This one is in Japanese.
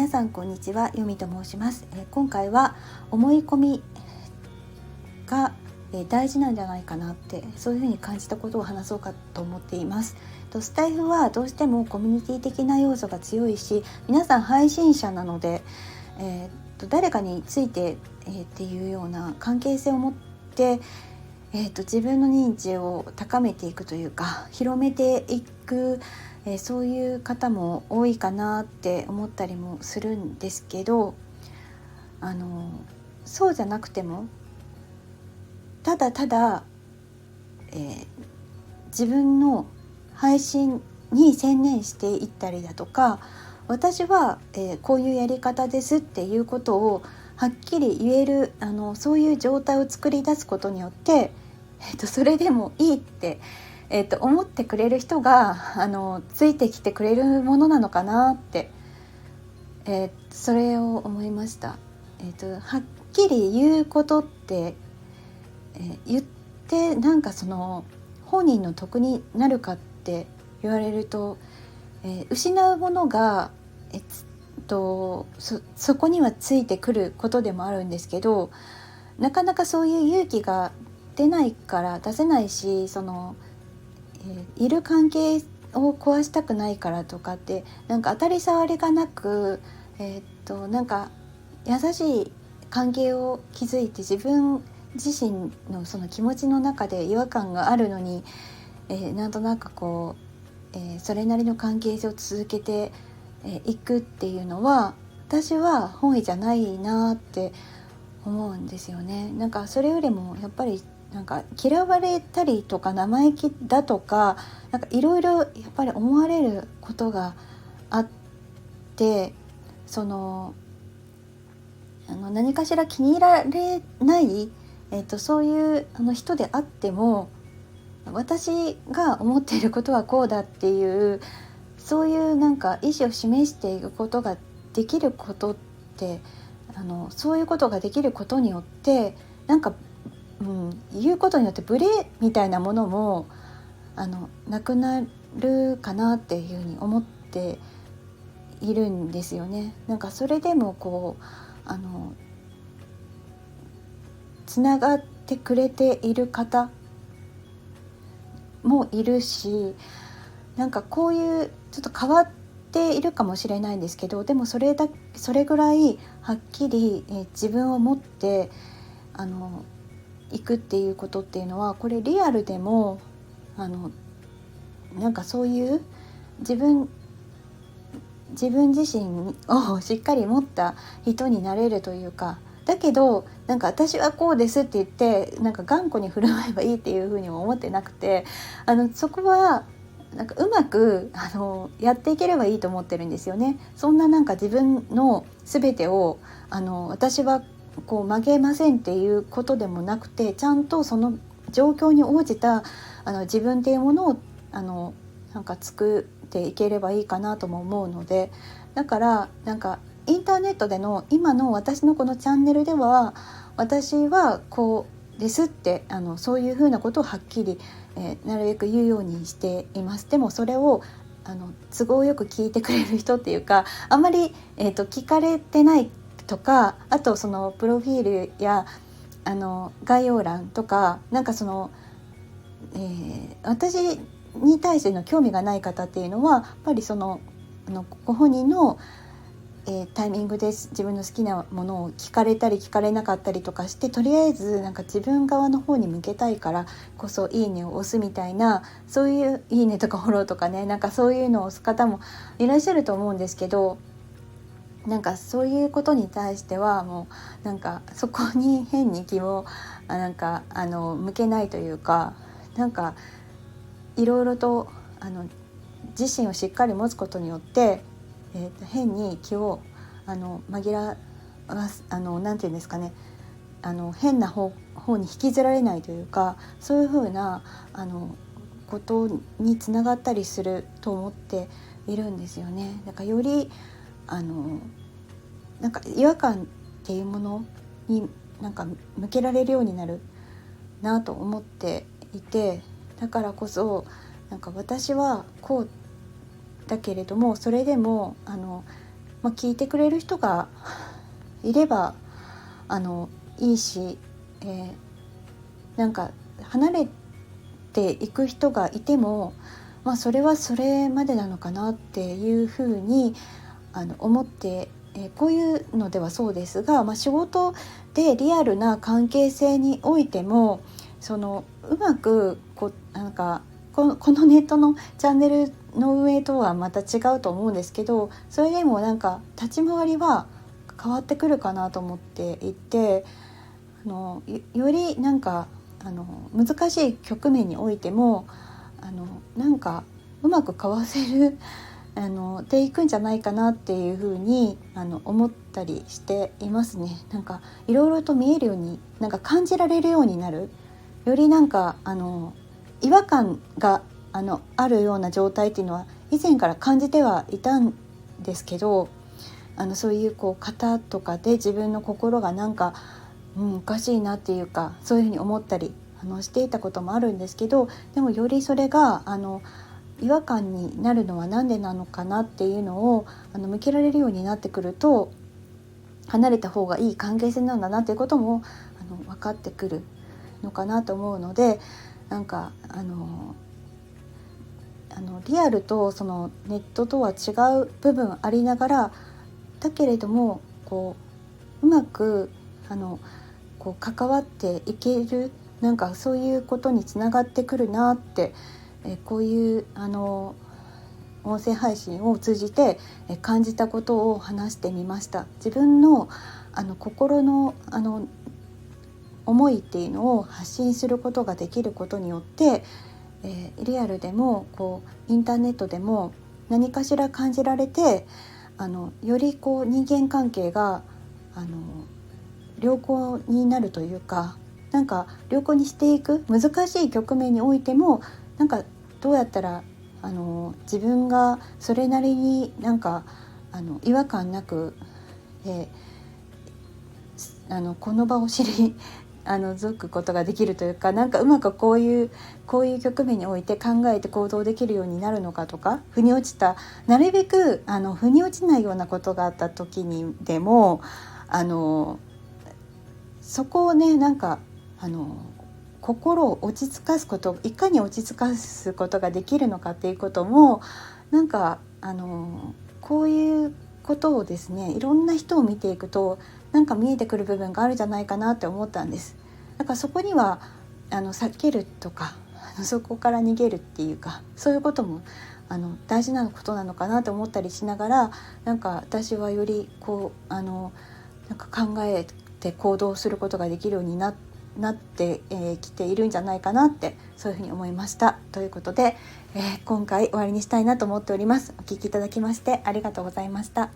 皆さんこんにちは、よみと申します。今回は思い込みが大事なんじゃないかなって、そういうふうに感じたことを話そうかと思っています。スタイフはどうしてもコミュニティ的な要素が強いし、皆さん配信者なので、誰かについて、っていうような関係性を持って、自分の認知を高めていくというか、広めていく、そういう方も多いかなって思ったりもするんですけど、そうじゃなくてもただただ、自分の配信に専念していったりだとか、私は、こういうやり方ですっていうことをはっきり言える、そういう状態を作り出すことによって、それでもいいって、思ってくれる人がついてきてくれるものなのかなって、それを思いました。はっきり言うことって、言ってなんかその本人の得になるかって言われると、失うものが、そこにはついてくることでもあるんですけど、なかなかそういう勇気が出ないから出せないし、いる関係を壊したくないからとかって、なんか当たり障りがなく、なんか優しい関係を築いて、自分自身のその気持ちの中で違和感があるのに、なんとなくこう、それなりの関係性を続けていくっていうのは、私は本意じゃないなって思うんですよね。なんかそれよりもやっぱりなんか嫌われたりとか生意気だとか、なんかいろいろやっぱり思われることがあって、何かしら気に入られない、そういう人であっても、私が思っていることはこうだっていう、そういうなんか意思を示していくことができることって、そういうことができることによって、なんか、言うことによってブレみたいなものもなくなるかなっていうふうに思っているんですよね。なんかそれでもこうつながってくれている方もいるし、なんかこういうちょっと変わっているかもしれないんですけど、でもそれぐらいはっきり、自分を持って行くっていうことっていうのは、これリアルでもなんかそういう自分自身をしっかり持った人になれるというか、だけどなんか私はこうですって言ってなんか頑固に振る舞えばいいっていうふうにも思ってなくて、そこはなんかうまくやっていければいいと思ってるんですよね。そんななんか自分の全てを私はこう曲げませんっていうことでもなくて、ちゃんとその状況に応じた自分っていうものをなんか作っていければいいかなとも思うので、だからなんかインターネットでの今の私のこのチャンネルでは、私はこうですってそういうふうなことをはっきり、なるべく言うようにしています。でもそれを都合よく聞いてくれる人っていうか、あんまり、聞かれてないとか、あとそのプロフィールや概要欄とか、なんか私に対しての興味がない方っていうのは、やっぱりご本人の、タイミングで自分の好きなものを聞かれたり聞かれなかったりとかして、とりあえずなんか自分側の方に向けたいからこそいいねを押すみたいな、そういういいねとかフォローとかね、なんかそういうのを押す方もいらっしゃると思うんですけど、なんかそういうことに対してはもうなんかそこに変に気を向けないというか、なんかいろいろと自身をしっかり持つことによって、変に気を紛らわすなんていうんですかね、変な方に引きずられないというか、そういうふうなことにつながったりすると思っているんですよね。だからよりなんか違和感っていうものになんか向けられるようになるなと思っていて、だからこそなんか私はこうだけれども、それでも聞いてくれる人がいればいいし、なんか離れていく人がいても、それはそれまでなのかなっていうふうに思って、こういうのではそうですが、仕事でリアルな関係性においてもうまくこのネットのチャンネルの運営とはまた違うと思うんですけど、それでも立ち回りは変わってくるかなと思っていて、より難しい局面においてもうまくかわせるでいくんじゃないかなっていうふうに思ったりしていますね。いろいろと見えるように感じられるようになる、より違和感があるような状態っていうのは以前から感じてはいたんですけど、そういう型とかで自分の心がおかしいなっていうか、そういうふうに思ったりしていたこともあるんですけど、でもよりそれが違和感になるのはなんでなのかなっていうのを向けられるようになってくると、離れた方がいい関係性なんだなっていうことも分かってくるのかなと思うので、リアルとそのネットとは違う部分ありながら、だけれどもうまく関わっていける、そういうことにつながってくるなって、こういう音声配信を通じて感じたことを話してみました。自分の心の思いっていうのを発信することができることによって、リアルでもインターネットでも何かしら感じられて、より人間関係が良好になるというか、良好にしていく、難しい局面においてもどうやったら自分がそれなりに違和感なく、この場を知りづくことができるというか、うまくこういう局面において考えて行動できるようになるのかとか、なるべく腑に落ちないようなことがあった時にでもそこをね心を落ち着かすこと、いかに落ち着かすことができるのかっていうこともこういうことをですね、いろんな人を見ていくと見えてくる部分があるんじゃないかなって思ったんです。そこには避けるとかそこから逃げるっていうか、そういうことも大事なことなのかなと思ったりしながら、私はより考えて行動することができるようになってきているんじゃないかなって、そういうふうに思いました。ということで、今回終わりにしたいなと思っております。お聞きいただきましてありがとうございました。